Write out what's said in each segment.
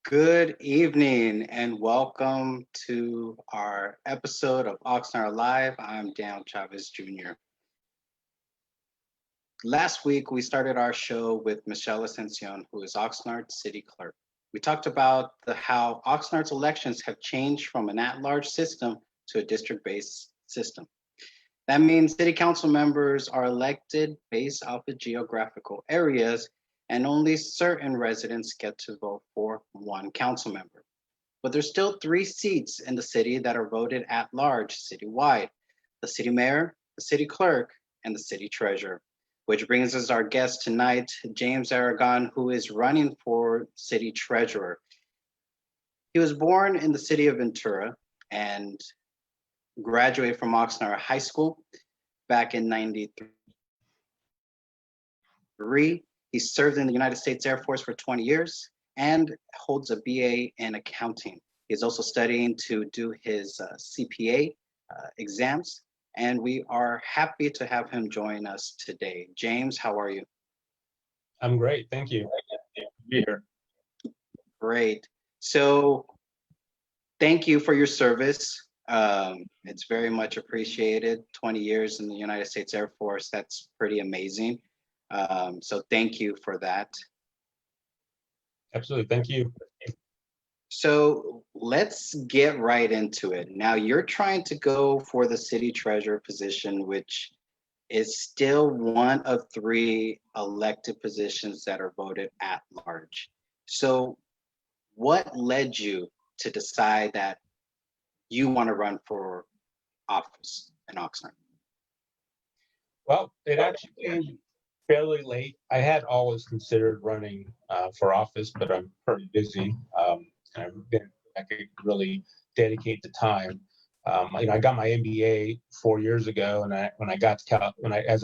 Good evening and welcome to our episode of Oxnard Live. I'm Dan Chavez Jr. Last week, we started our show with Michelle Ascension, who is Oxnard City Clerk. We talked about how Oxnard's elections have changed from an at-large system to a district-based system. That means city council members are elected based off of geographical areas, and only certain residents get to vote for one council member. But there's still three seats in the city that are voted at large citywide: the city mayor, the city clerk, and the city treasurer. Which brings us our guest tonight, James Aragon, who is running for city treasurer. He was born in the city of Ventura and graduated from Oxnard High School back in '93. He served in the United States Air Force for 20 years and holds a BA in accounting. He's also studying to do his CPA exams, and we are happy to have him join us today. James, how are you? I'm great, thank you. To be here. Great. So thank you for your service. It's very much appreciated. 20 years in the United States Air Force, that's pretty amazing. So thank you for that. Absolutely, thank you. So let's get right into it. Now you're trying to go for the city treasurer position, which is still one of three elected positions that are voted at large. So what led you to decide that you want to run for office in Oxnard? Well, it actually came fairly late. I had always considered running for office, but I'm pretty busy. I could really dedicate the time. I got my MBA 4 years ago, and as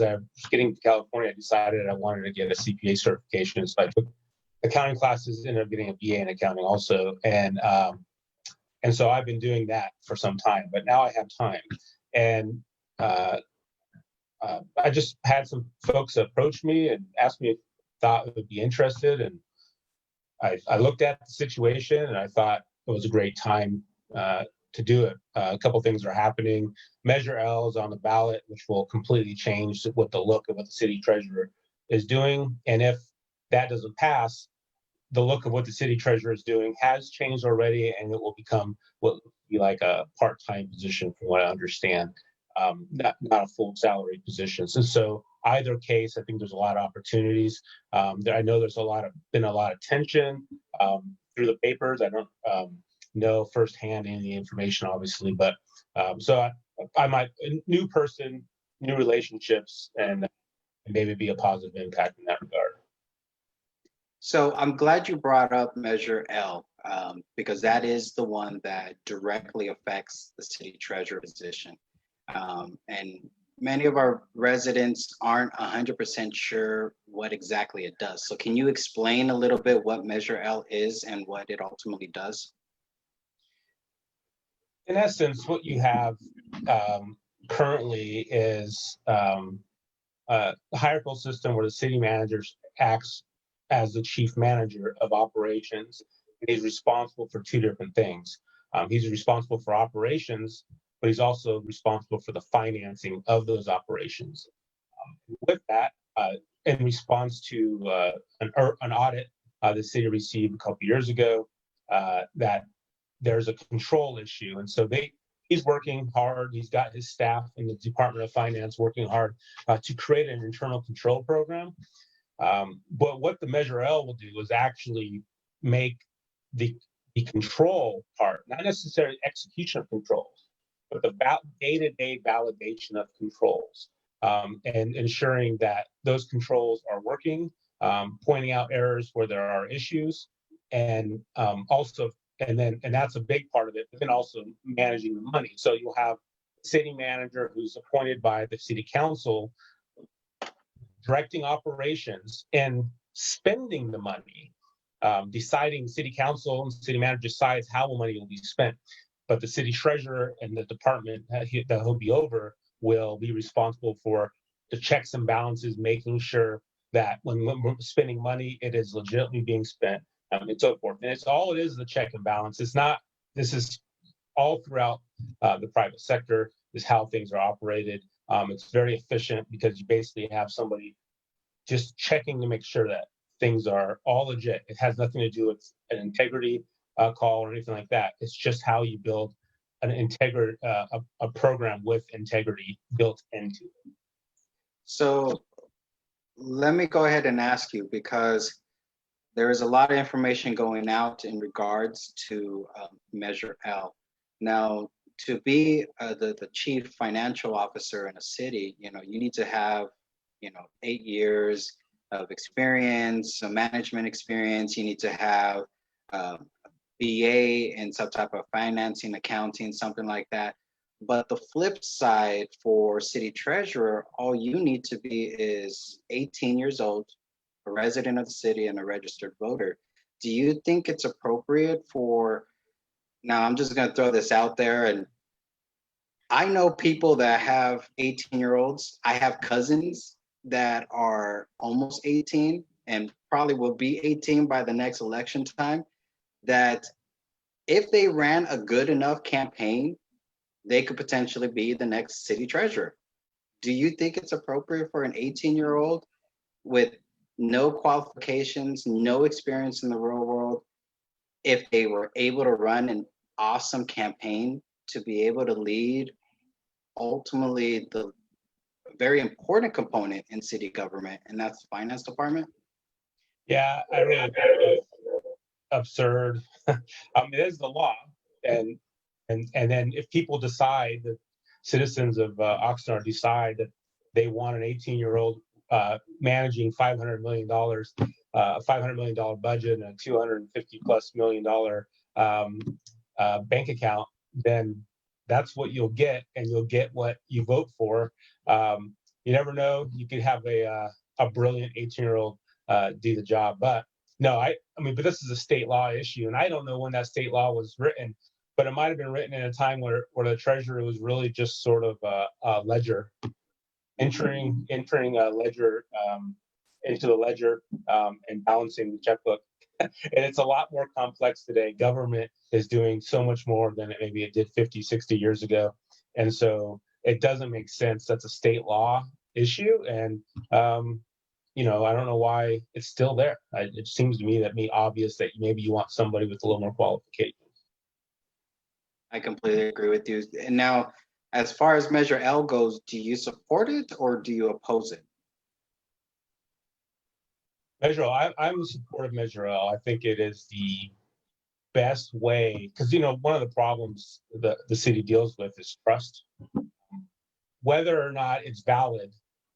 I was getting to California, I decided I wanted to get a CPA certification. So I took accounting classes, ended up getting a BA in accounting also, and so I've been doing that for some time. But now I have time, and I just had some folks approach me and ask me if I thought I would be interested, and I looked at the situation and I thought it was a great time to do it. A couple things are happening. Measure L is on the ballot, which will completely change what the look of what the city treasurer is doing. And if that doesn't pass, the look of what the city treasurer is doing has changed already, and it will become what will be like a part-time position, from what I understand. Not a full salary position. So either case, I think there's a lot of opportunities. I know there's been a lot of tension through the papers. I don't know firsthand any of the information, obviously, but so I might, a new person, new relationships, and maybe be a positive impact in that regard. So I'm glad you brought up Measure L, because that is the one that directly affects the city treasurer position. And many of our residents aren't 100% sure what exactly it does. So can you explain a little bit what Measure L is and what it ultimately does? In essence, what you have currently is a hierarchical system where the city manager acts as the chief manager of operations. He's responsible for two different things. He's responsible for operations, but he's also responsible for the financing of those operations. With that, in response to an audit the city received a couple years ago, that there's a control issue. And so he's working hard. He's got his staff in the Department of Finance working hard to create an internal control program. But what the Measure L will do is actually make the control part, not necessarily execution of controls, but the day-to-day validation of controls, and ensuring that those controls are working, pointing out errors where there are issues, and that's a big part of it, but then also managing the money. So you'll have a city manager who's appointed by the city council, directing operations and spending the money, deciding city council and city manager decides how the money will be spent. But the city treasurer and the department that he'll be over will be responsible for the checks and balances, making sure that when we're spending money, it is legitimately being spent, and so forth. And it's all it is the check and balance. It's not. This is all throughout the private sector. Is how things are operated. It's very efficient because you basically have somebody just checking to make sure that things are all legit. It has nothing to do with an integrity call or anything like that. It's just how you build a program with integrity built into it. So let me go ahead and ask you, because there is a lot of information going out in regards to Measure L. Now, to be the chief financial officer in a city, you need to have, 8 years of experience, some management experience. You need to have BA in some type of financing, accounting, something like that. But the flip side for city treasurer, all you need to be is 18 years old, a resident of the city, and a registered voter. Do you think it's appropriate for, now I'm just going to throw this out there, and I know people that have 18-year-olds. I have cousins that are almost 18 and probably will be 18 by the next election time, that if they ran a good enough campaign, they could potentially be the next city treasurer. Do you think it's appropriate for an 18-year-old with no qualifications, no experience in the real world, if they were able to run an awesome campaign, to be able to lead ultimately the very important component in city government, and that's the finance department? Yeah, I really think it's absurd. It is the law, and then if people decide, that citizens of Oxnard decide that they want an 18-year-old managing $500 million, $500 million budget, and a $250+ million bank account, then that's what you'll get, and you'll get what you vote for. You never know; you could have a brilliant 18-year-old do the job, but no, but this is a state law issue, and I don't know when that state law was written, but it might have been written in a time where the treasurer was really just sort of a ledger, entering a ledger into the ledger, and balancing the checkbook. And it's a lot more complex today. Government is doing so much more than maybe it did 50, 60 years ago. And so it doesn't make sense. That's a state law issue. And, I don't know why it's still there. It seems to me obvious that maybe you want somebody with a little more qualifications. I completely agree with you. And now, as far as Measure L goes, do you support it or do you oppose it? Measure L, I'm in support of Measure L. I think it is the best way, because one of the problems the city deals with is trust. Whether or not it's valid,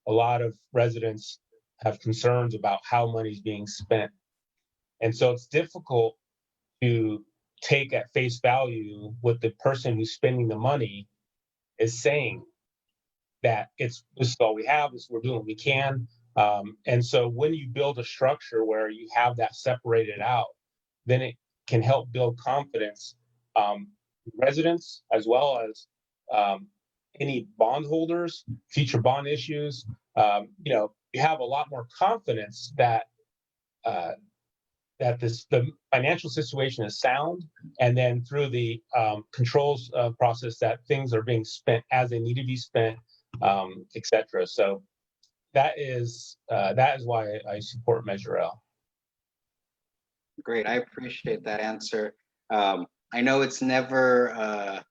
a lot of residents have concerns about how money's being spent. And so it's difficult to take at face value what the person who's spending the money is saying, that this is all we have, we're doing what we can. And so when you build a structure where you have that separated out, then it can help build confidence, residents, as well as any bondholders, future bond issues. You have a lot more confidence that the financial situation is sound, and then through the controls process, that things are being spent as they need to be spent, etc. So that is why I support Measure L. Great, I appreciate that answer. I know it's never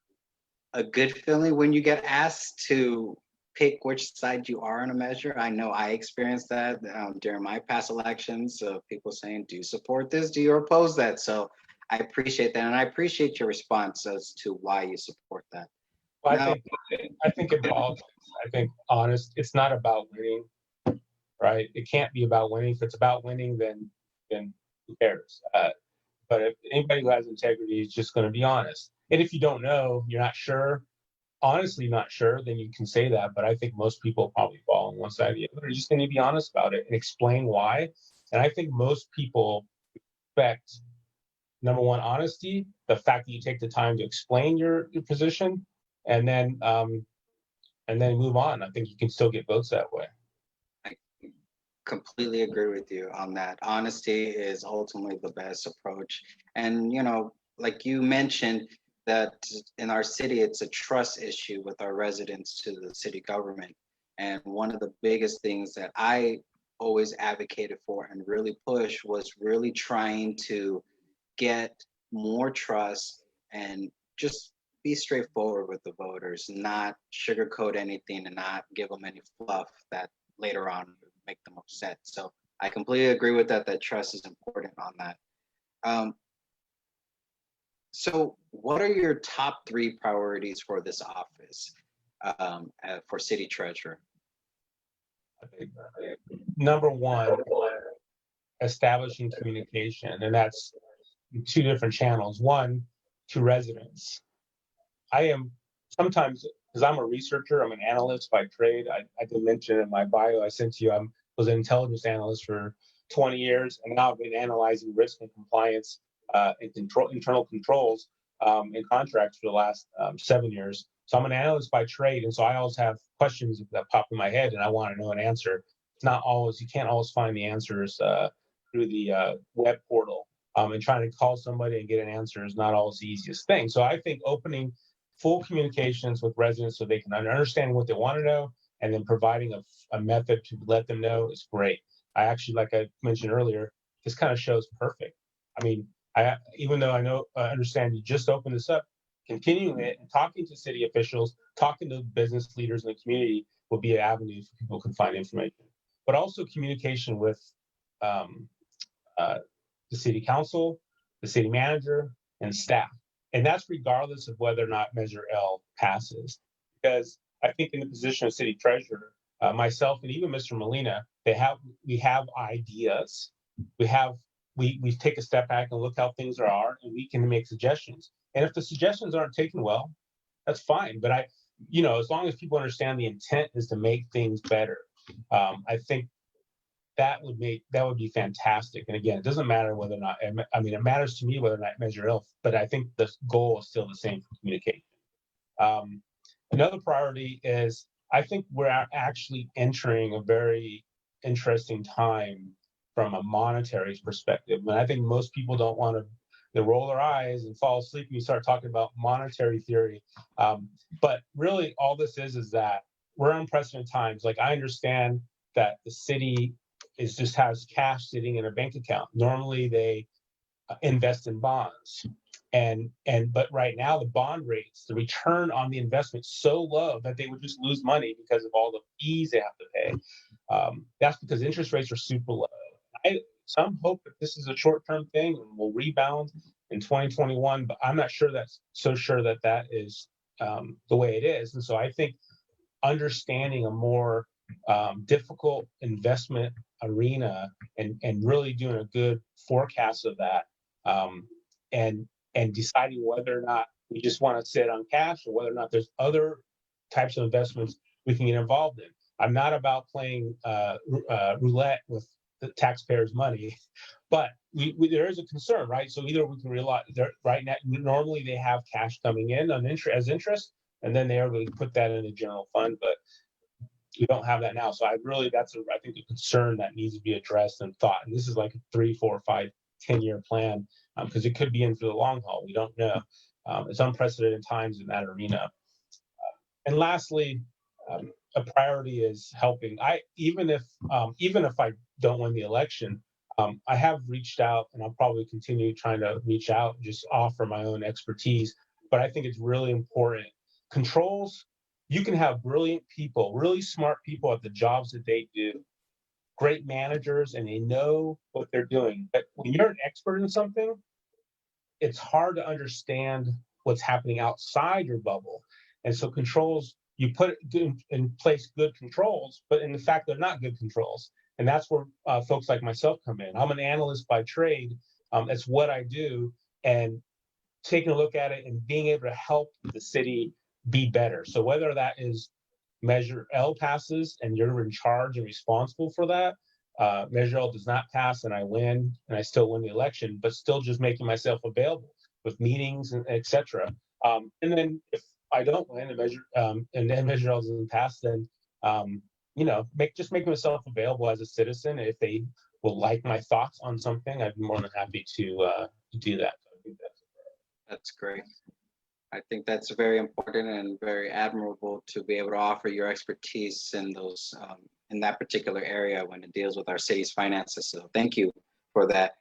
a good feeling when you get asked to pick which side you are on a measure. I know I experienced that during my past elections, people saying, do you support this? Do you oppose that? So I appreciate that. And I appreciate your response as to why you support that. Well, I think in politics, it's not about winning, right? It can't be about winning. If it's about winning, then who cares? But if anybody who has integrity is just going to be honest. And if you don't know, you're not sure, honestly not sure, then you can say that. But I think most people probably fall on one side or the other. They're just going to be honest about it and explain why. And I think most people expect, number one, honesty, the fact that you take the time to explain your position, and then move on. I think you can still get votes that way. completely agree with you on that. Honesty is ultimately the best approach. And, like you mentioned, that in our city, it's a trust issue with our residents to the city government. And one of the biggest things that I always advocated for and really pushed was really trying to get more trust and just be straightforward with the voters, not sugarcoat anything and not give them any fluff that later on would make them upset. So I completely agree with that, that trust is important on that. Um, so what are your top three priorities for this office, for city treasurer? Number one, establishing communication, and that's two different channels. One, to residents. I am sometimes, because I'm a researcher, I'm an analyst by trade. I did mention in my bio I sent to you, was an intelligence analyst for 20 years, and now I've been analyzing risk and compliance and internal controls in contracts for the last 7 years. So I'm an analyst by trade, and so I always have questions that pop in my head, and I want to know an answer. It's not always, you can't always find the answers through the web portal. And trying to call somebody and get an answer is not always the easiest thing. So I think opening full communications with residents so they can understand what they want to know, and then providing a method to let them know is great. I actually, like I mentioned earlier, this kind of shows perfect. I mean, even though I understand you just opened this up, continuing it and talking to city officials, talking to business leaders in the community will be an avenue for people can find information. But also communication with um, the city council, the city manager, and staff. And that's regardless of whether or not Measure L passes. Because I think in the position of city treasurer, myself and even Mr. Molina, we have ideas. We take a step back and look how things are, and we can make suggestions. And if the suggestions aren't taken well, that's fine. But as long as people understand the intent is to make things better, I think that would be fantastic. And again, it doesn't matter whether or not, I mean, it matters to me whether or not Measure L, but I think the goal is still the same for communication. Another priority is, I think we're actually entering a very interesting time from a monetary perspective. And I think most people don't want to, they roll their eyes and fall asleep when you start talking about monetary theory. But really all this is that we're unprecedented times. Like, I understand that the city just has cash sitting in a bank account. Normally they invest in bonds. But right now the bond rates, the return on the investment so low that they would just lose money because of all the fees they have to pay. That's because interest rates are super low. Some hope that this is a short-term thing and will rebound in 2021, but I'm not sure that is the way it is. And so I think understanding a more difficult investment arena and really doing a good forecast of that, and deciding whether or not we just want to sit on cash or whether or not there's other types of investments we can get involved in. I'm not about playing roulette with the taxpayers' money, but there is a concern, right? So either we can realize right now, normally they have cash coming in on as interest, and then they are going to put that in the general fund, but we don't have that now. So I think a concern that needs to be addressed and thought. And this is like a 3, 4, 5, 10-year plan, because it could be in for the long haul. We don't know. It's unprecedented times in that arena. And lastly, a priority is helping. Even if I don't win the election, I have reached out, and I'll probably continue trying to reach out, just offer my own expertise. But I think it's really important. Controls, you can have brilliant people, really smart people at the jobs that they do, great managers, and they know what they're doing. But when you're an expert in something, it's hard to understand what's happening outside your bubble. And so controls, you put in place good controls, but in fact, they're not good controls. And that's where folks like myself come in. I'm an analyst by trade. That's what I do. And taking a look at it and being able to help the city be better. So whether that is Measure L passes and you're in charge and responsible for that, Measure L does not pass and I win and I still win the election, but still just making myself available with meetings and etc. And then if I don't win and then Measure L doesn't pass, then make myself available as a citizen. If they will like my thoughts on something, I'd be more than happy to do that. So I think That's great. I think that's very important and very admirable to be able to offer your expertise in those in that particular area when it deals with our city's finances. So thank you for that.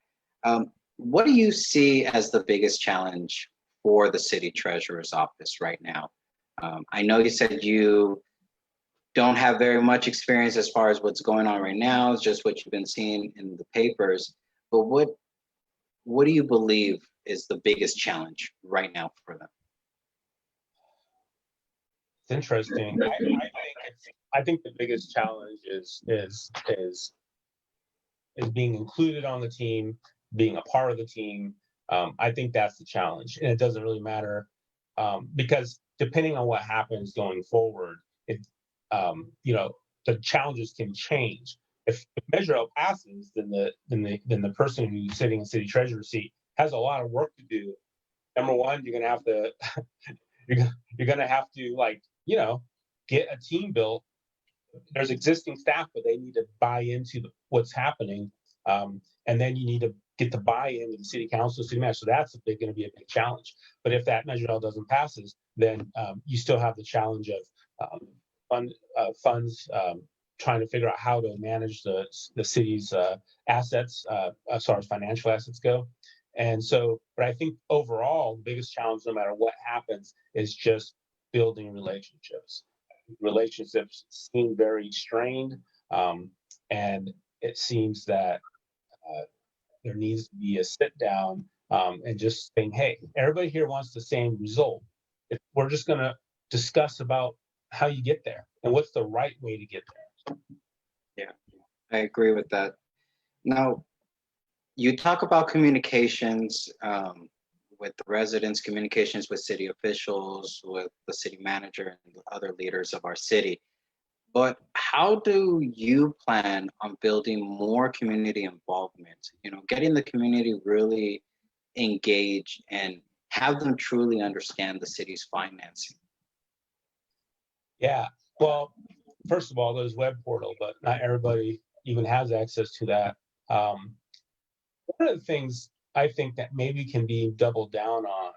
What do you see as the biggest challenge for the city treasurer's office right now? I know you said you don't have very much experience as far as what's going on right now. It's just what you've been seeing in the papers. But what do you believe is the biggest challenge right now for them? it's interesting. I think the biggest challenge is being included on the team, being a part of the team. I think that's the challenge, and it doesn't really matter because depending on what happens going forward, the challenges can change. If Measure L passes, then the person who's sitting in city treasurer seat has a lot of work to do. Number one, you're gonna have to you're gonna have to get a team built. There's existing staff, but they need to buy into what's happening, and then you need to get the buy-in of the city council, city manager. So that's going to be a big challenge. But if that Measure L doesn't passes, then you still have the challenge of funds trying to figure out how to manage the city's assets as far as financial assets go. And so, but I think overall, the biggest challenge, no matter what happens, is just building relationships. Relationships seem very strained, and it seems that there needs to be a sit down and just saying, hey, everybody here wants the same result. We're just going to discuss about how you get there and what's the right way to get there. Yeah, I agree with that. Now, you talk about communications with the residents, communications with city officials, with the city manager, and the other leaders of our city. But how do you plan on building more community involvement? Getting the community really engaged and have them truly understand the city's financing. Yeah. Well, first of all, there's web portal, but not everybody even has access to that. One of the things I think that maybe can be doubled down on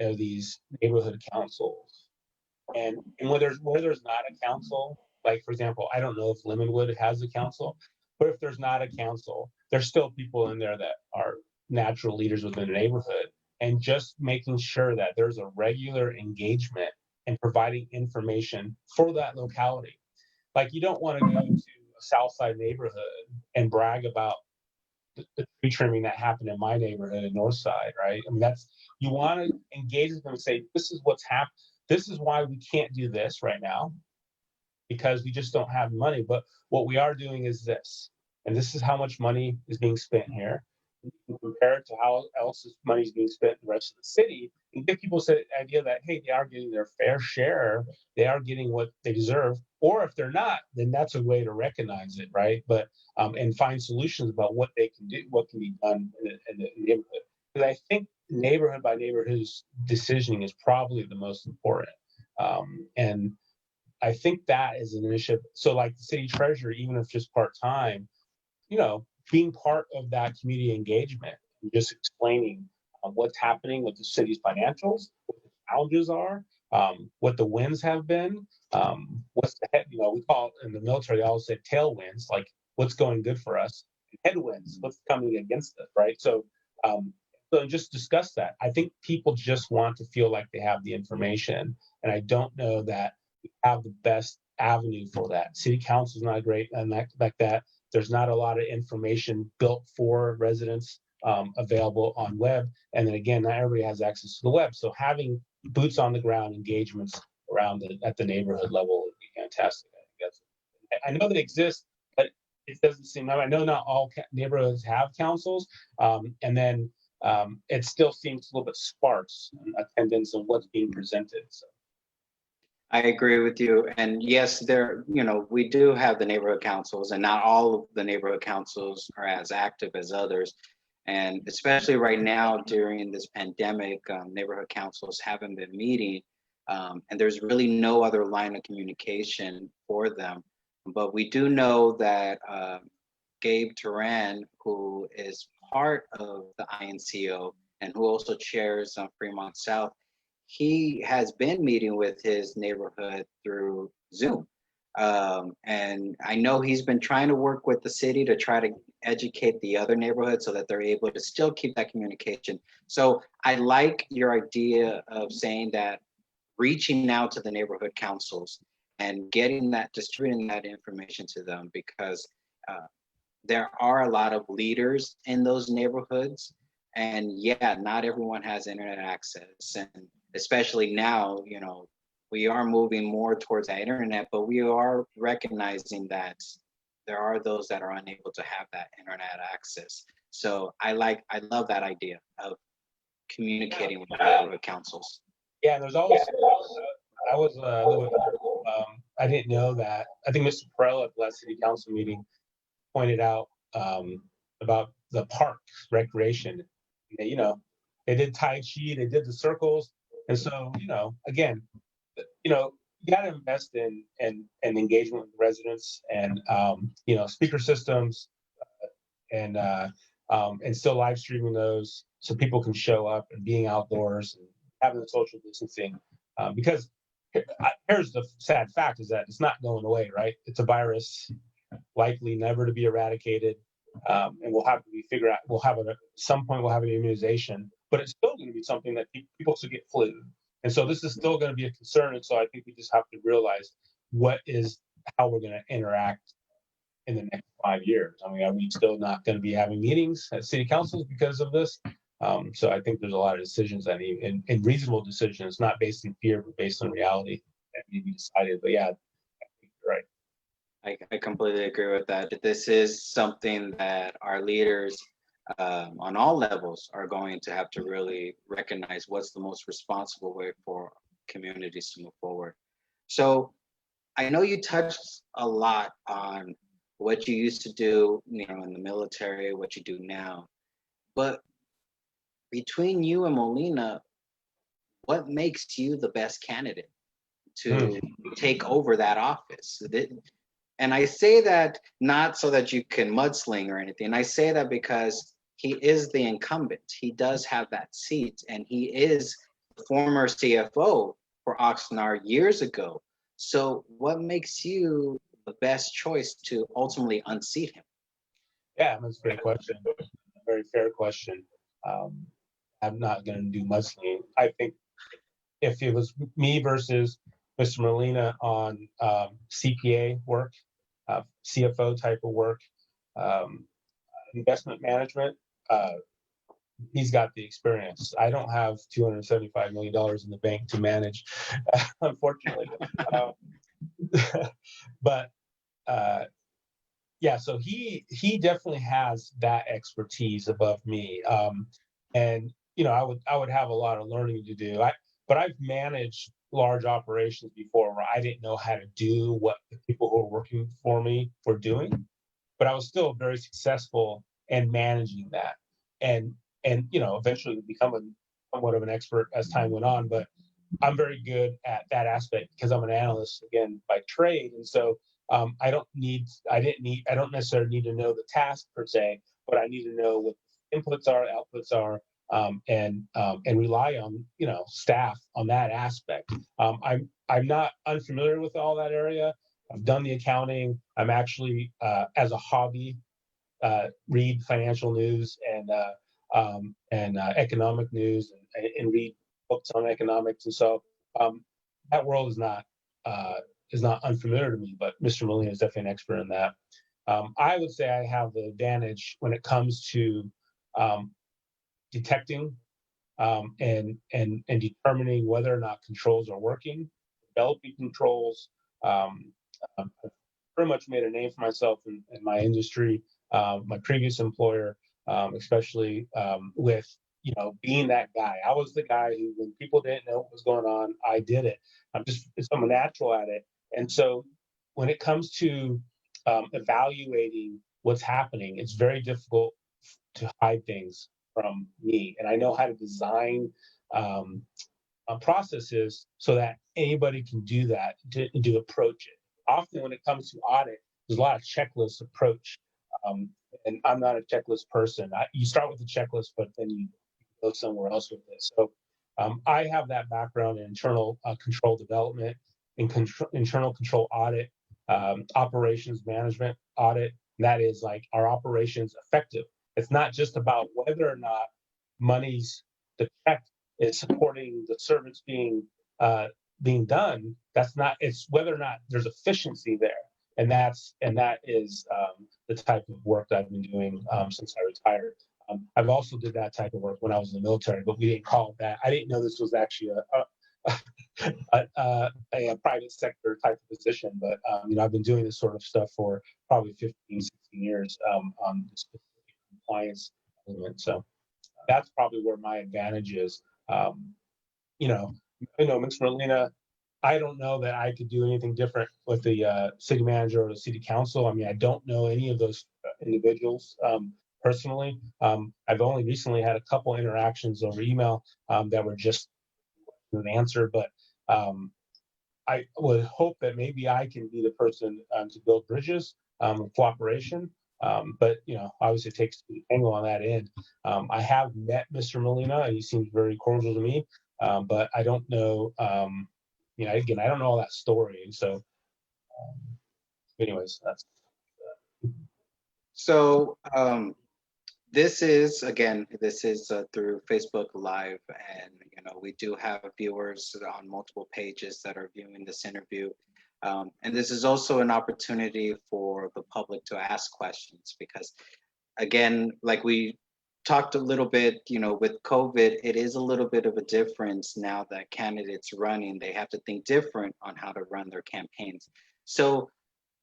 are these neighborhood councils. And where there's not a council, like for example, I don't know if Lemonwood has a council, but if there's not a council, there's still people in there that are natural leaders within the neighborhood, and just making sure that there's a regular engagement and providing information for that locality. Like you don't want to go to a South Side neighborhood and brag about the tree trimming that happened in my neighborhood in North Side, right? I mean, you want to engage with them and say, this is what's happened. This is why we can't do this right now because we just don't have money. But what we are doing is this, and this is how much money is being spent here. You can compare it to how else money is being spent in the rest of the city and give people the idea that, hey, they are getting their fair share. They are getting what they deserve. Or if they're not, then that's a way to recognize it, right? But and find solutions about what they can do, what can be done in the neighborhood. Because I think neighborhood by neighborhood decisioning is probably the most important. And I think that is an initiative. So like the city treasurer, even if just part-time, being part of that community engagement and just explaining what's happening with the city's financials, what the challenges are, what the wins have been, what's the head, we call it in the military, they always say tailwinds, like what's going good for us, and headwinds, what's coming against us, right? So just discuss that. I think people just want to feel like they have the information, and I don't know that we have the best avenue for that. City council is not great and like that. There's not a lot of information built for residents available on web. And then again, not everybody has access to the web. So having boots on the ground engagements at the neighborhood level would be fantastic. I know they exist, but it doesn't seem, I know not all neighborhoods have councils. And then it still seems a little bit sparse in attendance of what's being presented. So. I agree with you. And yes, we do have the neighborhood councils, and not all of the neighborhood councils are as active as others. And especially right now during this pandemic, neighborhood councils haven't been meeting, and there's really no other line of communication for them. But we do know that Gabe Turan, who is part of the INCO and who also chairs Fremont South, he has been meeting with his neighborhood through Zoom. And I know he's been trying to work with the city to try to educate the other neighborhoods so that they're able to still keep that communication. So I like your idea of saying that reaching out to the neighborhood councils and getting that, distributing that information to them, because uh, there are a lot of leaders in those neighborhoods. And yeah, not everyone has internet access. And especially now, we are moving more towards that internet, but we are recognizing that there are those that are unable to have that internet access. So I love that idea of communicating with the neighborhood councils. Yeah, there's always. I was I didn't know that. I think Mr. Perella at the last city council meeting pointed out about the park recreation. They did Tai Chi, they did the circles, and so again, you got to invest in engagement with residents and speaker systems and still live streaming those so people can show up and being outdoors and having the social distancing because here's the sad fact is that it's not going away, right? It's a virus likely never to be eradicated. And we'll have to figure out, at some point we'll have an immunization, but it's still going to be something that people still get flu. And so this is still going to be a concern. And so I think we just have to realize how we're going to interact in the next 5 years. I mean, are we still not going to be having meetings at city councils because of this? So I think there's a lot of decisions that need, and reasonable decisions, not based in fear, but based on reality that need to be decided. But yeah, I think you're right. I completely agree with that. This is something that our leaders on all levels are going to have to really recognize what's the most responsible way for communities to move forward. So I know you touched a lot on what you used to do, in the military, what you do now, but between you and Molina, what makes you the best candidate to take over that office? And I say that not so that you can mudsling or anything. I say that because he is the incumbent. He does have that seat, and he is the former CFO for Oxnard years ago. So what makes you the best choice to ultimately unseat him? Yeah, that's a great question. A very fair question. I'm not going to do mudslinging. I think if it was me versus Mr. Molina on CPA work, CFO type of work, investment management, he's got the experience. I don't have $275 million in the bank to manage, unfortunately. But yeah, so he definitely has that expertise above me. And I would have a lot of learning to do. But I've managed large operations before where I didn't know how to do what the people who were working for me were doing, but I was still very successful in managing that. And eventually become somewhat of an expert as time went on. But I'm very good at that aspect because I'm an analyst again by trade, and so I don't necessarily need to know the task per se, but I need to know what inputs are, outputs are, and rely on staff on that aspect. I'm not unfamiliar with all that area. I've done the accounting. I'm actually as a hobby read financial news and economic news and read books on economics, and so that world is not unfamiliar to me. But Mr. Molina is definitely an expert in that. I would say I have the advantage when it comes to detecting and determining whether or not controls are working, developing controls. I've pretty much made a name for myself in my industry, my previous employer, especially with being that guy. I was the guy who, when people didn't know what was going on, I did it. I'm a natural at it. And so when it comes to evaluating what's happening, it's very difficult to hide things from me. And I know how to design processes so that anybody can do that to approach it. often when it comes to audit, there's a lot of checklist approach. And I'm not a checklist person. You start with the checklist, but then you go somewhere else with it. So I have that background in internal control development, in internal control audit, operations management audit. And that is like, are operations effective? It's not just about whether or not the check is supporting the service being done. That's not. It's whether or not there's efficiency there, and that is the type of work that I've been doing since I retired. I've also did that type of work when I was in the military, but we didn't call it that. I didn't know this was actually a private sector type of position, but I've been doing this sort of stuff for probably 15, 16 years on the specific compliance element. So that's probably where my advantage is. Ms. Merlina, I don't know that I could do anything different with the city manager or the city council. I mean, I don't know any of those individuals personally. I've only recently had a couple interactions over email that were just an answer, but I would hope that maybe I can be the person to build bridges, cooperation. But obviously it takes the angle on that end. I have met Mr. Molina, and he seems very cordial to me, but I don't know. Again, I don't know all that story, and so, anyways, that's. So this is through Facebook Live, and we do have viewers on multiple pages that are viewing this interview. And this is also an opportunity for the public to ask questions, because again, like we talked a little bit, with COVID, it is a little bit of a difference now that candidates running, they have to think different on how to run their campaigns. So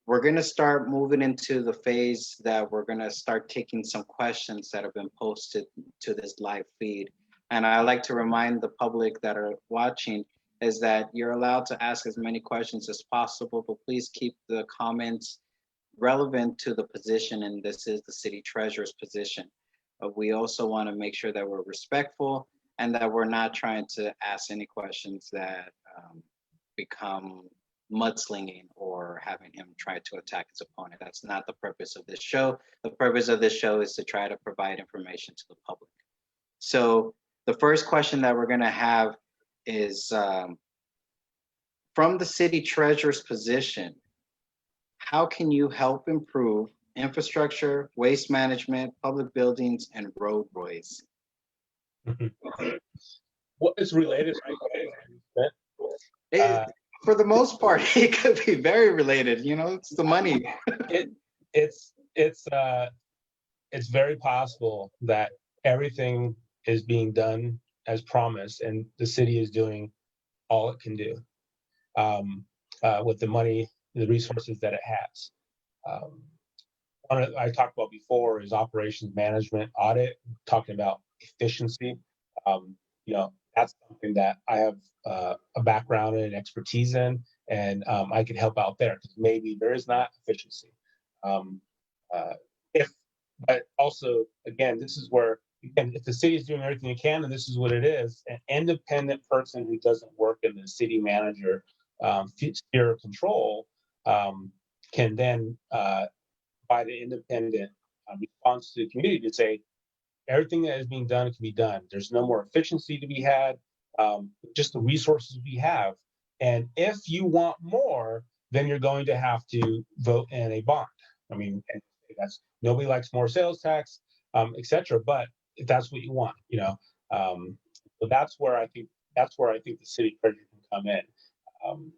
we're going to start moving into the phase that we're going to start taking some questions that have been posted to this live feed. And I like to remind the public that are watching is that you're allowed to ask as many questions as possible, but please keep the comments relevant to the position, and this is the city treasurer's position. But we also want to make sure that we're respectful and that we're not trying to ask any questions that become mudslinging or having him try to attack his opponent. That's not the purpose of this show. The purpose of this show is to try to provide information to the public. So the first question that we're going to have is from the city treasurer's position, how can you help improve infrastructure, waste management, public buildings, and roadways? Well, it's related, right? For the most part, it could be very related. It's the money. It's very possible that everything is being done as promised, and the city is doing all it can do with the money, the resources that it has. One I talked about before is operations management audit, talking about efficiency. That's something that I have a background in, expertise in, and I can help out there because maybe there is not efficiency. But also, again, this is where, if the city is doing everything it can, and this is what it is, an independent person who doesn't work in the city manager sphere of control can then provide an independent response to the community to say, everything that is being done can be done. There's no more efficiency to be had, just the resources we have. And if you want more, then you're going to have to vote in a bond. I mean, nobody likes more sales tax, etc. But if that's what you want, so that's where I think the city treasurer can come in and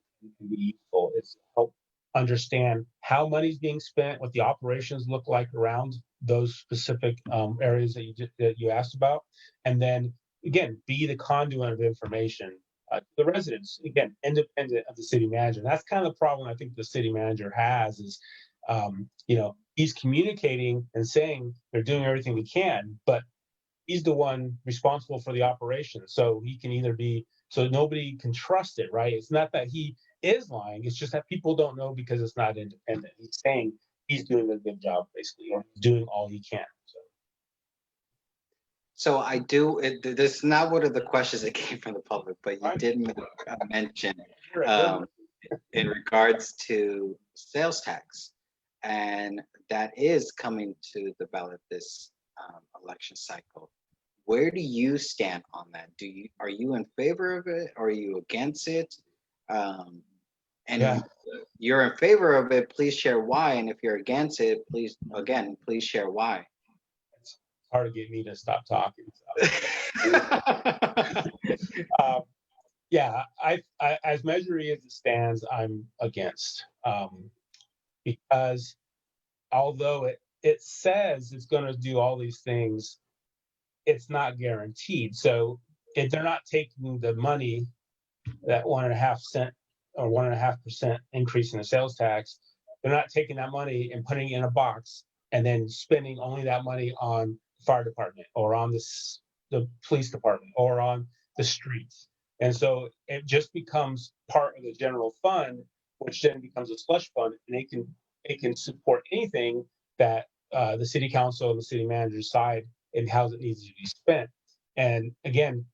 be useful. Is help understand how money's being spent, what the operations look like around those specific areas that you asked about, and then again be the conduit of information to the residents. Again, independent of the city manager. And that's kind of the problem I think the city manager has is, he's communicating and saying they're doing everything he can, but he's the one responsible for the operation. So he can either be, so nobody can trust it, right? It's not that he is lying. It's just that people don't know because it's not independent. He's saying he's doing a good job, basically, or doing all he can. So I do. This is not one of the questions that came from the public, but you did mention in regards to sales tax, and that is coming to the ballot this election cycle. Where do you stand on that? Are you in favor of it? Or are you against it? Um, Yeah, and you're in favor of it, please share why. And if you're against it, please share why. it's hard to get me to stop talking. Yeah, I as Measure E as it stands, I'm against, because although it says it's going to do all these things, it's not guaranteed. So if they're not taking the money, that 1.5 cent or 1.5% increase in the sales tax, they're not taking that money and putting it in a box and then spending only that money on the fire department or on the police department or on the streets. And so it just becomes part of the general fund, which then becomes a slush fund, and it can support anything that the city council and the city manager decide and how it needs to be spent. And again,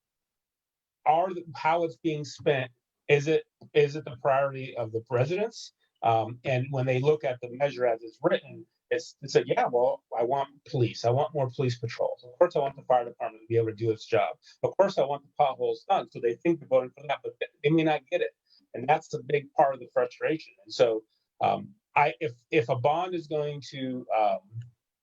how it's being spent, is it the priority of the residents? And when they look at the measure as it's written, it's said, yeah, well, I want police. I want more police patrols. Of course, I want the fire department to be able to do its job. Of course, I want the potholes done. So they think they're voting for that, but they may not get it. And that's a big part of the frustration. And so if a bond is going to,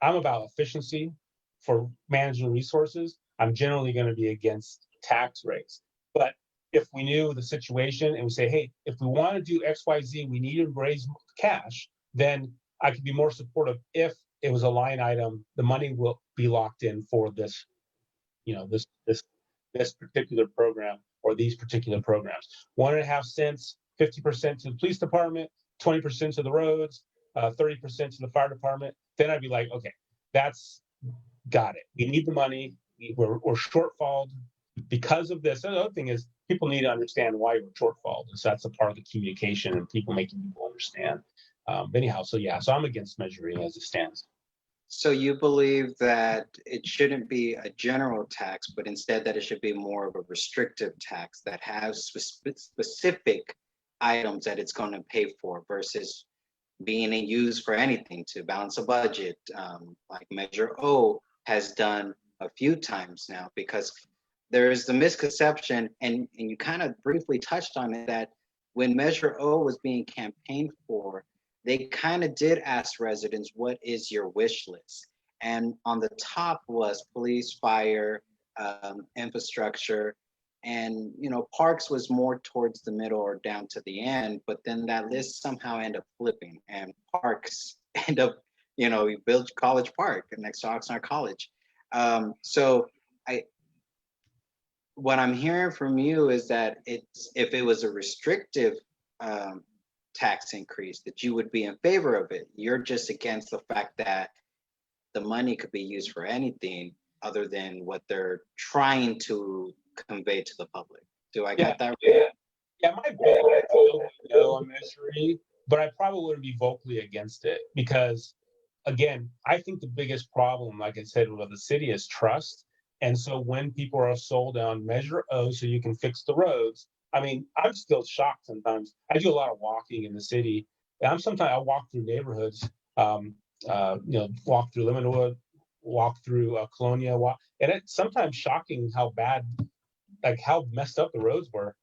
I'm about efficiency for managing resources. I'm generally going to be against tax rates. But if we knew the situation and we say, hey, if we want to do X, Y, Z, we need to raise cash, then I could be more supportive if it was a line item. The money will be locked in for this, this particular program or these particular programs. 1.5 cents, 50% to the police department, 20% to the roads, 30% to the fire department. Then I'd be like, okay, that's got it. We need the money. We're shortfalled because of this. And the other thing is people need to understand why we're shortfalled. And so that's a part of the communication and people making people understand. Anyhow, so I'm against Measure E as it stands. So you believe that it shouldn't be a general tax, but instead that it should be more of a restrictive tax that has specific items that it's going to pay for versus being used for anything to balance a budget, like Measure O has done a few times now, because there is the misconception, and you kind of briefly touched on it, that when Measure O was being campaigned for, they kind of did ask residents, what is your wish list? And on the top was police, fire, infrastructure, and parks was more towards the middle or down to the end. But then that list somehow ended up flipping, and parks end up, you build College Park next to Oxnard College. So what I'm hearing from you is that if it was a restrictive tax increase, that you would be in favor of it. You're just against the fact that the money could be used for anything other than what they're trying to convey to the public. Do I get that right? Yeah, my vote would still be no on Measure E, but I probably wouldn't be vocally against it because, again, I think the biggest problem, like I said, with the city is trust. And so when people are sold on Measure O so you can fix the roads, I mean, I'm still shocked sometimes. I do a lot of walking in the city, and sometimes I walk through neighborhoods, walk through Lindenwood, walk through Colonia, and it's sometimes shocking how bad, like how messed up the roads were.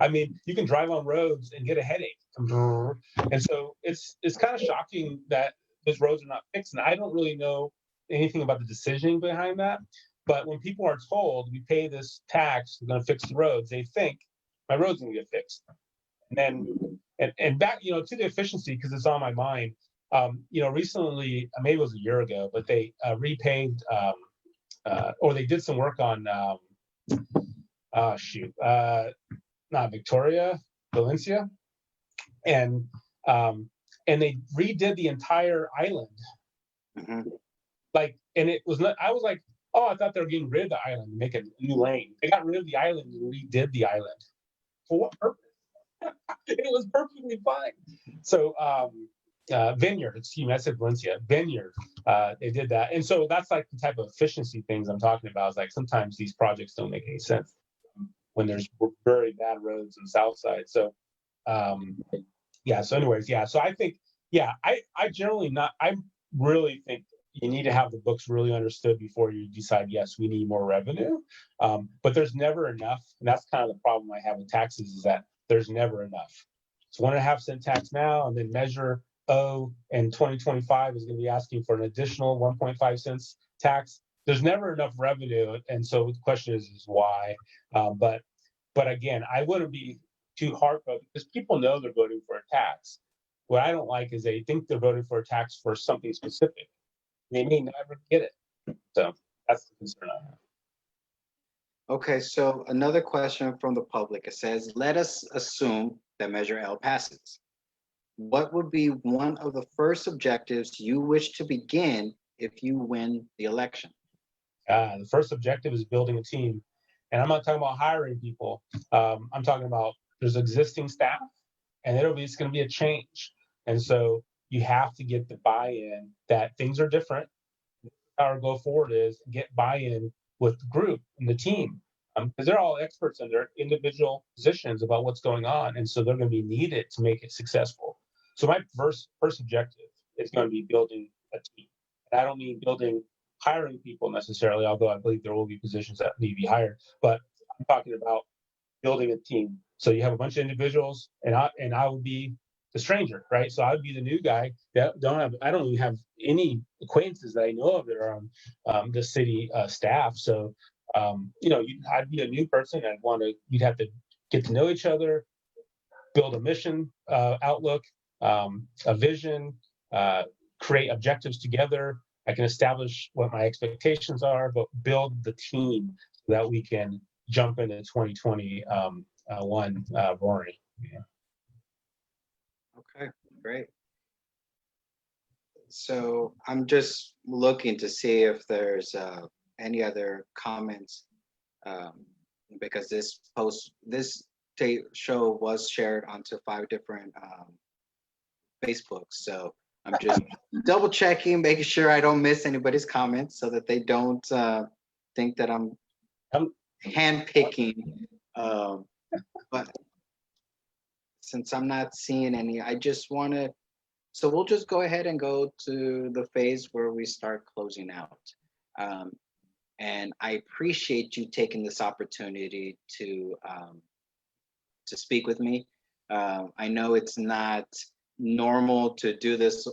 I mean, you can drive on roads and get a headache, and so it's kind of shocking that those roads are not fixed. And I don't really know anything about the decision behind that. But when people are told we pay this tax, we're going to fix the roads, they think my road's going to get fixed. And then, and back, to the efficiency, because it's on my mind. Recently, maybe it was a year ago, but they repaved, or they did some work on, not Victoria, Valencia, and they redid the entire island. Mm-hmm. And it was not. I was like, oh, I thought they were getting rid of the island and make a new lane. They got rid of the island and redid the island. For what purpose? It was perfectly fine. So Vineyard, excuse me, I said Valencia, Vineyard, they did that. And so that's like the type of efficiency things I'm talking about. Is like sometimes these projects don't make any sense when there's very bad roads on the south side. So Yeah. So anyways, yeah. So I think, yeah, I generally not, I really think you need to have the books really understood before you decide, yes, we need more revenue. But there's never enough. And that's kind of the problem I have with taxes is that there's never enough. It's 1.5 cent tax now, and then Measure O in 2025 is going to be asking for an additional 1.5 cents tax. There's never enough revenue. And so the question is why? But again, I wouldn't be too hard because people know they're voting for a tax. What I don't like is they think they're voting for a tax for something specific. They may never get it. So that's the concern I have. Okay, so another question from the public. It says, let us assume that Measure L passes. What would be one of the first objectives you wish to begin if you win the election? The first objective is building a team. And I'm not talking about hiring people. I'm talking about there's existing staff and it's going to be a change. And so you have to get the buy-in that things are different. Our go forward is get buy-in with the group and the team because they're all experts in their individual positions about what's going on. And so they're going to be needed to make it successful. So my first objective is going to be building a team. And I don't mean hiring people necessarily, although I believe there will be positions that need to be hired, but I'm talking about building a team. So you have a bunch of individuals and I would be the stranger, right? So I would be the new guy that I don't even have any acquaintances that I know of that are on the city staff. So, I'd be a new person. You'd have to get to know each other, build a mission outlook, a vision, create objectives together. I can establish what my expectations are, but build the team so that we can jump into 2021 roaring. Yeah. Okay, great. So I'm just looking to see if there's any other comments because this show was shared onto 5 different Facebooks. So I'm just double checking, making sure I don't miss anybody's comments so that they don't think that I'm handpicking. But since I'm not seeing any, I just want to, so we'll just go ahead and go to the phase where we start closing out. And I appreciate you taking this opportunity to speak with me. I know it's not normal to do this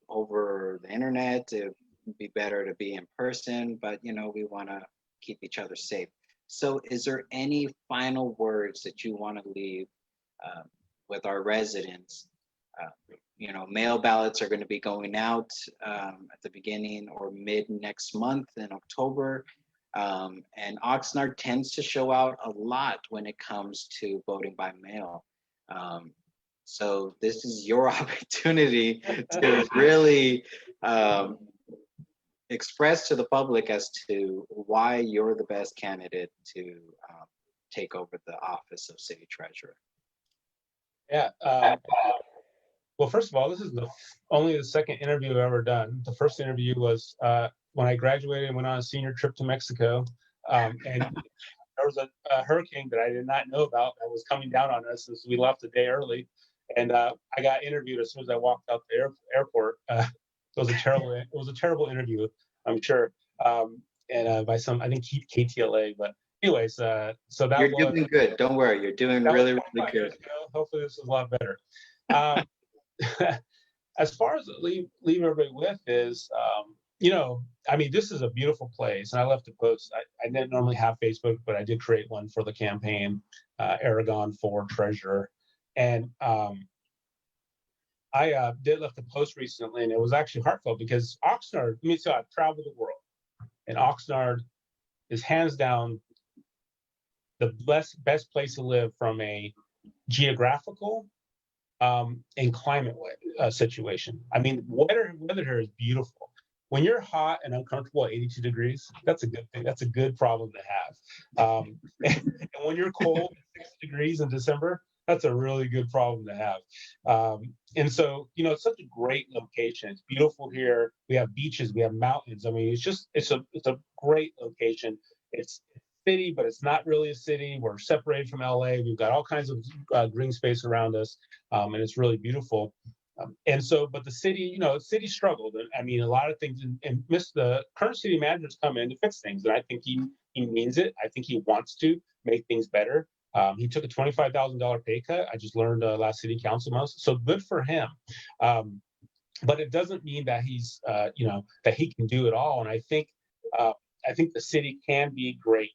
over the internet. It'd be better to be in person, but we want to keep each other safe. So is there any final words that you want to leave with our residents? Mail ballots are going to be going out at the beginning or mid next month in October. And Oxnard tends to show out a lot when it comes to voting by mail. So this is your opportunity to really express to the public as to why you're the best candidate to take over the office of city treasurer. Yeah. Well, first of all, this is only the second interview I've ever done. The first interview was when I graduated and went on a senior trip to Mexico. And there was a hurricane that I did not know about that was coming down on us as we left a day early. And I got interviewed as soon as I walked out the airport. It was a terrible interview, I'm sure. And by some, I think KTLA, but anyways, so that you're doing good. Don't worry, you're doing really, really good. Hopefully this is a lot better. As far as leave everybody with is, this is a beautiful place. And I left a post. I didn't normally have Facebook, but I did create one for the campaign, Aragon for Treasurer. And I did left a post recently, and it was actually heartfelt because Oxnard, I've traveled the world, and Oxnard is hands down the best place to live from a geographical and climate situation. I mean, weather here is beautiful. When you're hot and uncomfortable at 82 degrees, that's a good thing. That's a good problem to have. And when you're cold at 6 degrees in December, that's a really good problem to have. And so, it's such a great location. It's beautiful here. We have beaches, we have mountains. I mean, it's a great location. It's city, but it's not really a city. We're separated from LA. We've got all kinds of green space around us, and it's really beautiful. And so, but the city, the city struggled. I mean, a lot of things, and the current city manager's come in to fix things, and I think he means it. I think he wants to make things better. He took a $25,000 pay cut. I just learned last city council month, so good for him. But it doesn't mean that he's, that he can do it all. And I think the city can be great.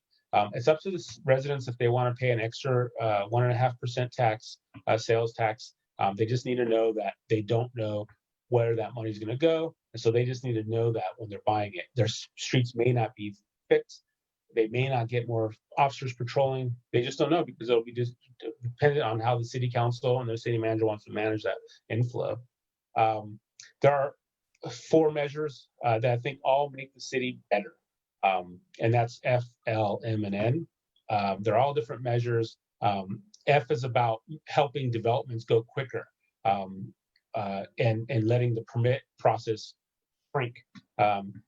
It's up to the residents if they want to pay an extra 1.5% tax, sales tax. They just need to know that they don't know where that money is going to go. And so they just need to know that when they're buying it, their streets may not be fixed. They may not get more officers patrolling. They just don't know because it'll be just dependent on how the city council and the city manager wants to manage that inflow. There are 4 measures that I think all make the city better. And that's F, L, M, and N. They're all different measures. F is about helping developments go quicker and letting the permit process shrink.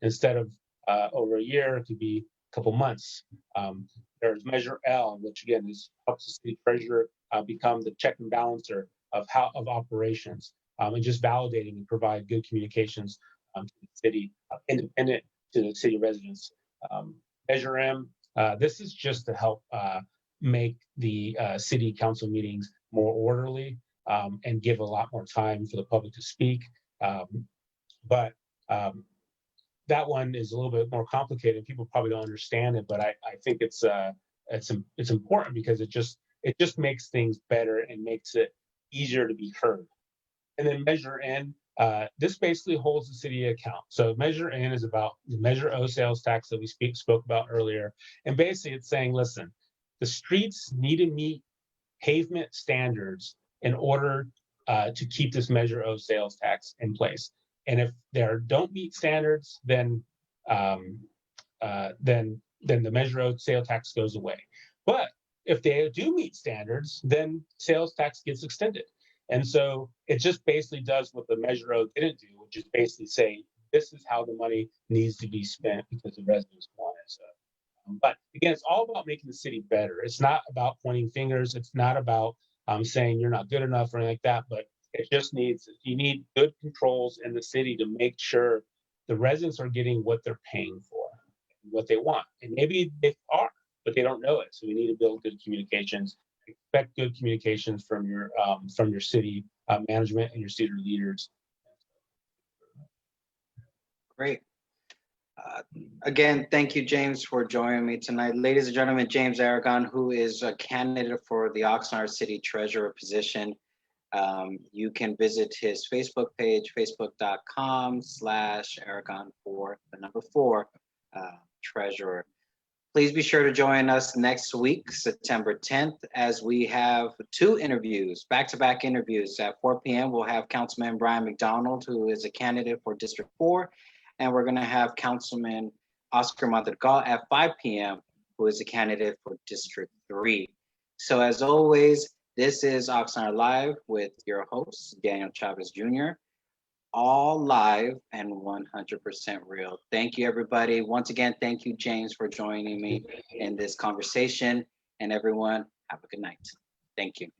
Instead of over a year, it could be a couple months. There's Measure L, which again helps the city treasurer become the check and balancer of operations and just validating and provide good communications to the city, independent to the city residents. Measure M, this is just to help make the city council meetings more orderly and give a lot more time for the public to speak. But that one is a little bit more complicated. People probably don't understand it, but I think it's important because it just makes things better and makes it easier to be heard. And then Measure N, this basically holds the city account. So Measure N is about the Measure O sales tax that we spoke about earlier. And basically it's saying, listen, the streets need to meet pavement standards in order to keep this Measure O sales tax in place. And if they don't meet standards, then the Measure O sales tax goes away. But if they do meet standards, then sales tax gets extended. And so it just basically does what the Measure O didn't do, which is basically say, this is how the money needs to be spent because the residents want it. So, but again, it's all about making the city better. It's not about pointing fingers. It's not about saying you're not good enough or anything like that, but it just you need good controls in the city to make sure the residents are getting what they're paying for, what they want. And maybe they are, but they don't know it. So we need to build good communications. Expect good communications from your city management and your city leaders. Great. Again, thank you, James, for joining me tonight. Ladies and gentlemen, James Aragon, who is a candidate for the Oxnard City Treasurer position. You can visit his Facebook page, facebook.com/Aragon4 Treasurer. Please be sure to join us next week, September 10th, as we have 2 interviews, back-to-back interviews. At 4 p.m., we'll have Councilman Brian McDonald, who is a candidate for District 4, and we're going to have Councilman Oscar Madrigal at 5 p.m., who is a candidate for District 3. So as always, this is Oxnard Live with your host, Daniel Chavez Jr., all live and 100% real. Thank you, everybody. Once again, thank you, James, for joining me in this conversation. And everyone, have a good night. Thank you.